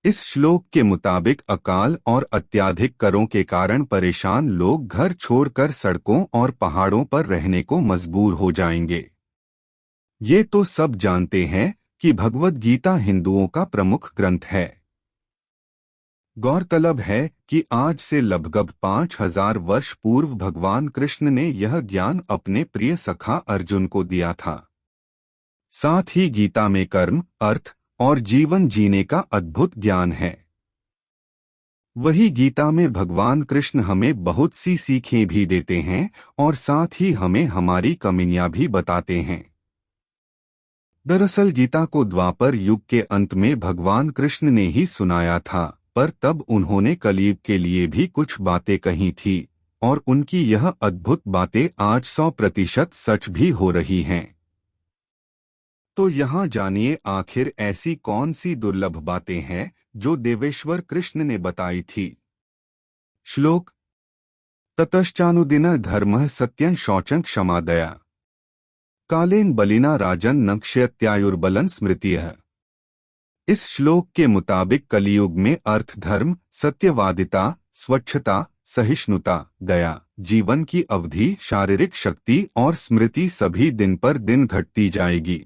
इस श्लोक के मुताबिक अकाल और अत्याधिक करों के कारण परेशान लोग घर छोड़कर सड़कों और पहाड़ों पर रहने को मजबूर हो जाएंगे। ये तो सब जानते हैं कि भगवद गीता हिंदुओं का प्रमुख ग्रंथ है। गौरतलब है कि आज से लगभग 5000 वर्ष पूर्व भगवान कृष्ण ने यह ज्ञान अपने प्रिय सखा अर्जुन को दिया था। साथ ही गीता में कर्म, अर्थ और जीवन जीने का अद्भुत ज्ञान है। वही गीता में भगवान कृष्ण हमें बहुत सी सीखें भी देते हैं और साथ ही हमें हमारी कमियां भी बताते हैं। दरअसल गीता को द्वापर युग के अंत में भगवान कृष्ण ने ही सुनाया था, पर तब उन्होंने कलयुग के लिए भी कुछ बातें कही थी और उनकी यह अद्भुत बातें आज 100% सच भी हो रही हैं। तो यहाँ जानिए आखिर ऐसी कौन सी दुर्लभ बातें हैं जो देवेश्वर कृष्ण ने बताई थी। श्लोक। ततश्चानुदिन धर्मः सत्यं शौचं क्षमा दया कालेन बलिना राजन नक्ष्यत्यायुर्बलन स्मृतिः। इस श्लोक के मुताबिक कलियुग में अर्थ, धर्म, सत्यवादिता, स्वच्छता, सहिष्णुता, दया, जीवन की अवधि, शारीरिक शक्ति और स्मृति सभी दिन पर दिन घटती जाएगी।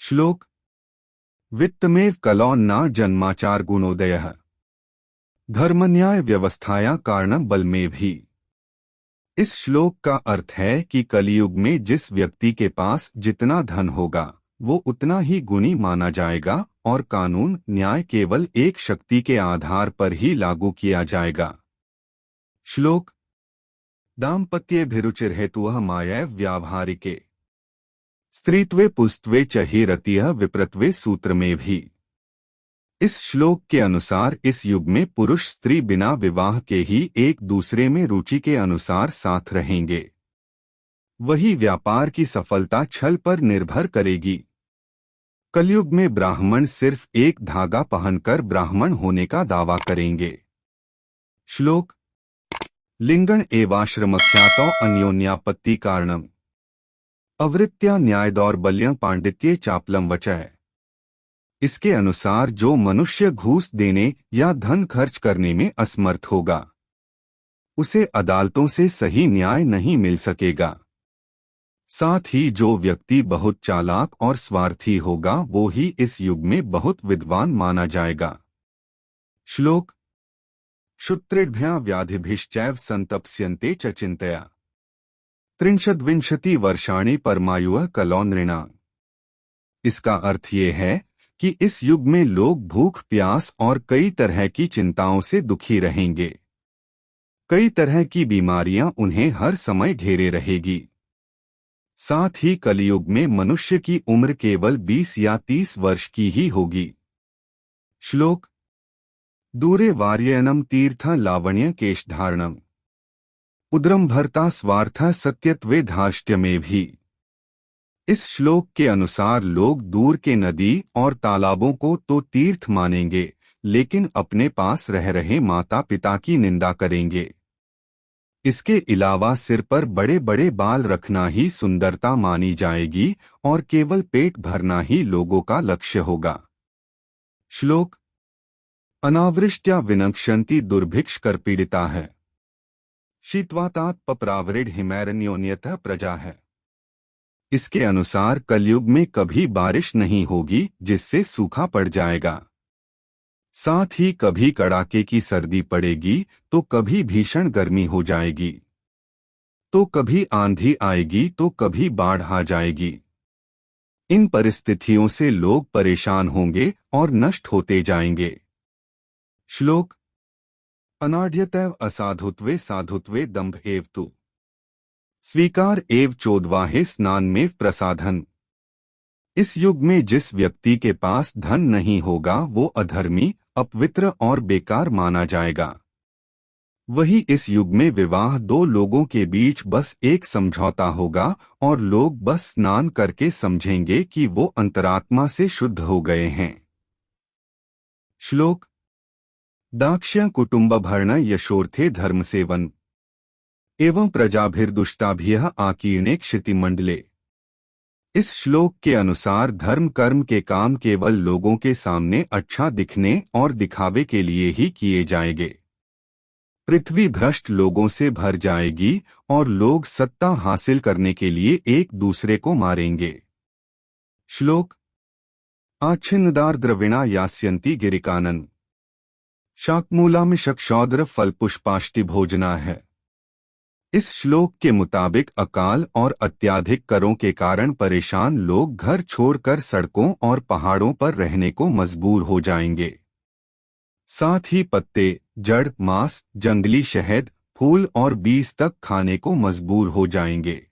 श्लोक। वित्तमेव कलौ न जन्माचार गुणोदयः धर्मन्याय व्यवस्थाया कारणं बलमेव ही। इस श्लोक का अर्थ है कि कलियुग में जिस व्यक्ति के पास जितना धन होगा वो उतना ही गुणी माना जाएगा और कानून, न्याय केवल एक शक्ति के आधार पर ही लागू किया जाएगा। श्लोक। दाम्पत्यभिरुचिर्हेतुः मायैव व्यावहारिके स्त्रीत्वे पुंस्त्वे च हि रतिः विप्रत्वे सूत्र में भी। इस श्लोक के अनुसार इस युग में पुरुष स्त्री बिना विवाह के ही एक दूसरे में रुचि के अनुसार साथ रहेंगे। वही व्यापार की सफलता छल पर निर्भर करेगी। कलयुग में ब्राह्मण सिर्फ एक धागा पहनकर ब्राह्मण होने का दावा करेंगे। श्लोक। लिंगण एवाश्रमख्यातौ अन्योन्यापत्ति कारणम अवृत्या न्याय दौर्बल्यं पांडित्ये चापलम वचः। इसके अनुसार जो मनुष्य घूस देने या धन खर्च करने में असमर्थ होगा उसे अदालतों से सही न्याय नहीं मिल सकेगा। साथ ही जो व्यक्ति बहुत चालाक और स्वार्थी होगा वो ही इस युग में बहुत विद्वान माना जाएगा। श्लोक। क्षुत्रिभ्यां व्याधिभिश्चैव संतप्स्यन्ते च चिन्तया त्रिंशद्विंशति वर्षाणि परमायुः कलौ नृणां। इसका अर्थ ये है कि इस युग में लोग भूख, प्यास और कई तरह की चिंताओं से दुखी रहेंगे। कई तरह की बीमारियां उन्हें हर समय घेरे रहेगी। साथ ही कलियुग में मनुष्य की उम्र केवल 20 या 30 वर्ष की ही होगी। श्लोक। दूरे वार्यनम तीर्थ लावण्य केशधारणम उद्रम भरता स्वार्थ सत्यत्वे धार्ष्ट्यमें भी। इस श्लोक के अनुसार लोग दूर के नदी और तालाबों को तो तीर्थ मानेंगे लेकिन अपने पास रह रहे माता पिता की निंदा करेंगे। इसके अलावा सिर पर बड़े बड़े बाल रखना ही सुंदरता मानी जाएगी और केवल पेट भरना ही लोगों का लक्ष्य होगा। श्लोक। अनावृष्ट्या विनक्ष्यन्ति दुर्भिक्षकर पीड़िता है शीतवातात पप्रावृड हिमैरण्योन्यतः प्रजा है। इसके अनुसार कलयुग में कभी बारिश नहीं होगी जिससे सूखा पड़ जाएगा। साथ ही कभी कड़ाके की सर्दी पड़ेगी तो कभी भीषण गर्मी हो जाएगी, तो कभी आंधी आएगी तो कभी बाढ़ आ जाएगी। इन परिस्थितियों से लोग परेशान होंगे और नष्ट होते जाएंगे। श्लोक। अनाढ़यतैव असाधुत्वे साधुत्वे दंभ एव तु स्वीकार एव चोदवाहे स्नान में प्रसाधन। इस युग में जिस व्यक्ति के पास धन नहीं होगा वो अधर्मी, अपवित्र और बेकार माना जाएगा। वही इस युग में विवाह दो लोगों के बीच बस एक समझौता होगा और लोग बस स्नान करके समझेंगे कि वो अंतरात्मा से शुद्ध हो गए हैं। श्लोक। दाक्ष्य कुटुंब भर्ण यशोर्थे धर्म सेवन एवं प्रजाभिर्दुष्टाभ्यः आकीर्णे क्षितिमंडले। इस श्लोक के अनुसार धर्म कर्म के काम केवल लोगों के सामने अच्छा दिखने और दिखावे के लिए ही किए जाएंगे। पृथ्वी भ्रष्ट लोगों से भर जाएगी और लोग सत्ता हासिल करने के लिए एक दूसरे को मारेंगे। श्लोक आच्छिन्नदार द्रविणा यास्यन्ति गिरिकानन शाकमूलामिषक्षौद्र फल पुष्पाष्टि भोजना है। इस श्लोक के मुताबिक अकाल और अत्याधिक करों के कारण परेशान लोग घर छोड़कर सड़कों और पहाड़ों पर रहने को मजबूर हो जाएंगे। साथ ही पत्ते, जड़, मांस, जंगली शहद, फूल और बीज तक खाने को मजबूर हो जाएंगे।